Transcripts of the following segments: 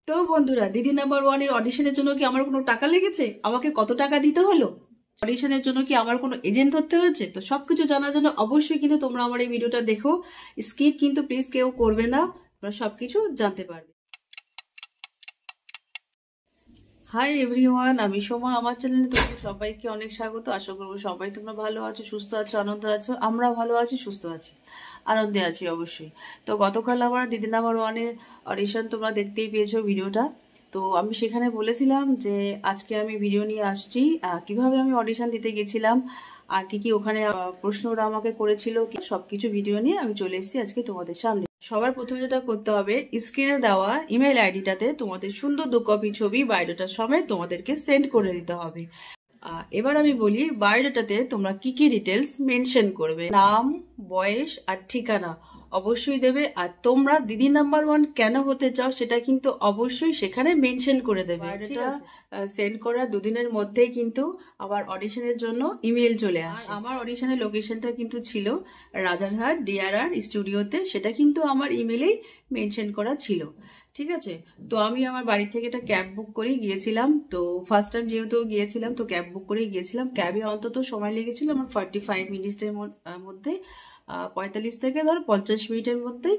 তো বন্ধুরা, দিদি নাম্বার ওয়ানের অডিশনের জন্য কি আমার কোনো টাকা লেগেছে? আমাকে কত টাকা দিতে হলো? অডিশনের জন্য কি আমার কোনো এজেন্ট ধরতে হয়েছে? তো সবকিছু জানার জন্য অবশ্যই কিন্তু তোমরা আমার এই ভিডিওটা দেখো। স্কিপ কিন্তু প্লিজ কেউ করবে না, তোমরা সবকিছু জানতে পারবে। হাই এভরিওয়ান, আমি সোমা। আমার চ্যানেলে তোমাদের সবাইকে অনেক স্বাগত। আশা করবো সবাই তোমরা ভালো আছো, সুস্থ আছো, আনন্দ আছো। আমরা ভালো আছি, সুস্থ আছি, আনন্দে আছি অবশ্যই। তো গতকাল আমার দিদি নাম্বার ওয়ানের অডিশন তোমরা দেখতেই পেয়েছো ভিডিওটা। তো আমি সেখানে বলেছিলাম যে আজকে আমি ভিডিও নিয়ে আসছি কিভাবে আমি অডিশন দিতে গেছিলাম, আর কি কি ওখানে প্রশ্ন ওরা আমাকে করেছিল, সবকিছু ভিডিও নিয়ে আমি চলে এসেছি আজকে তোমাদের সামনে। সবার প্রথমে যেটা করতে হবে, স্ক্রিনে দেওয়া ইমেল আইডিটাতে তোমাদের সুন্দর 2 কপি ছবি বায়োডাটা সমেত তোমাদেরকে সেন্ড করে দিতে হবে। এবার আমি বলি, বায়োডাটাতে তোমরা কি কি ডিটেলস মেনশন করবে। নাম, বয়স আর ঠিকানা অবশ্যই দেবে। আর তোমরা দিদি নাম্বার ওয়ান কেন হতে চাও সেটা কিন্তু অবশ্যই সেখানে মেনশন করে দেবে। বায়োডাটা সেন্ড করার 2 দিনের মধ্যেই কিন্তু আবার অডিশনের জন্য ইমেল চলে আসে। আমার অডিশনের লোকেশনটা কিন্তু ছিল রাজারহাট ডিআরআর স্টুডিওতে, সেটা কিন্তু আমার ইমেলেই মেনশন করা ছিল। ঠিক আছে, তো আমি আমার বাড়ি থেকে একটা ক্যাব বুক করে গিয়েছিলাম। তো ফার্স্ট টাইম যেহেতু গিয়েছিলাম, তো ক্যাব বুক করে গিয়েছিলাম। ক্যাবে অন্তত সময় লেগেছিল আমার 45 মিনিটের মধ্যে, 45 থেকে 50 মিনিটের মধ্যেই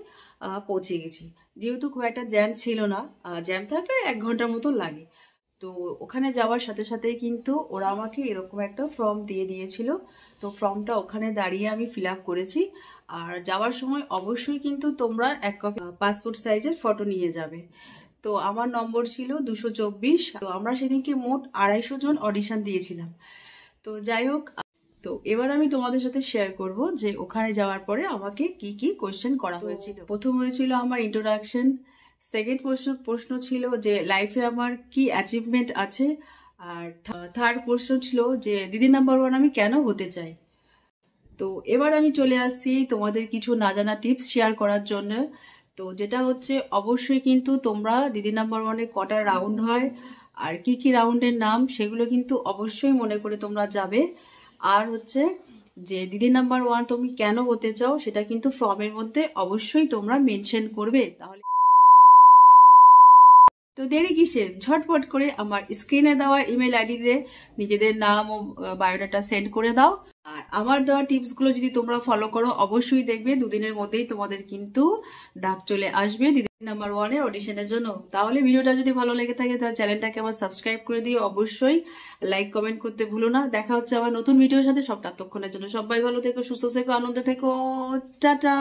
পৌঁছে গেছি। যেহেতু খুব একটা জ্যাম ছিল না, জ্যাম থাকলে 1 ঘন্টার মতো লাগে। তো ওখানে যাওয়ার সাথে সাথেই কিন্তু ওরা আমাকে এরকম একটা ফর্ম দিয়ে দিয়েছিল। তো ফর্মটা ওখানে দাঁড়িয়ে আমি ফিল আপ করেছি। আর যাওয়ার সময় অবশ্যই কিন্তু তোমরা 1 কপি পাসপোর্ট সাইজের ফটো নিয়ে যাবে। তো আমার নম্বর ছিল 224। তো আমরা সেদিনকে মোট 250 জন অডিশন দিয়েছিলাম। তো যাই হোক, তো এবার আমি তোমাদের সাথে শেয়ার করব যে ওখানে যাওয়ার পরে আমাকে কি কি কোয়েশ্চেন করা হয়েছিল। প্রথম হয়েছিল আমার ইন্ট্রোডাকশন। সেকেন্ড প্রশ্ন ছিল যে লাইফে আমার কি অ্যাচিভমেন্ট আছে। আর থার্ড প্রশ্ন ছিল যে দিদি নাম্বার ওয়ান আমি কেন হতে চাই। তো এবার আমি চলে আসছি তোমাদের কিছু না জানা টিপস শেয়ার করার জন্য। তো যেটা হচ্ছে, অবশ্যই কিন্তু তোমরা দিদি নাম্বার ওয়ানে কটা রাউন্ড হয় আর কি কি রাউন্ডের নাম সেগুলো কিন্তু অবশ্যই মনে করে তোমরা যাবে। আর হচ্ছে যে দিদি নাম্বার ওয়ান তুমি কেন হতে চাও সেটা কিন্তু ফর্মের মধ্যে অবশ্যই তোমরা মেনশন করবে। তাহলে তো দেরি কিসের, ঝটপট করে আমার স্ক্রিনে দেওয়া ইমেল আইডিতে নিজেদের নাম ও বায়োডাটা সেন্ড করে দাও। আর আমার দেওয়া টিপসগুলো যদি তোমরা ফলো করো, অবশ্যই দেখবে 2 দিনের মধ্যেই তোমাদের কিন্তু ডাক চলে আসবে দিদি নাম্বার ওয়ানের অডিশনের জন্য। তাহলে ভিডিওটা যদি ভালো লেগে থাকে তাহলে চ্যানেলটাকে আমার সাবস্ক্রাইব করে দিও, অবশ্যই লাইক কমেন্ট করতে ভুলো না। দেখা হচ্ছে আবার নতুন ভিডিওর সাথে। ততক্ষণের জন্য সবাই ভালো থেকো, সুস্থ থেকো, আনন্দে থেকো, টাটা।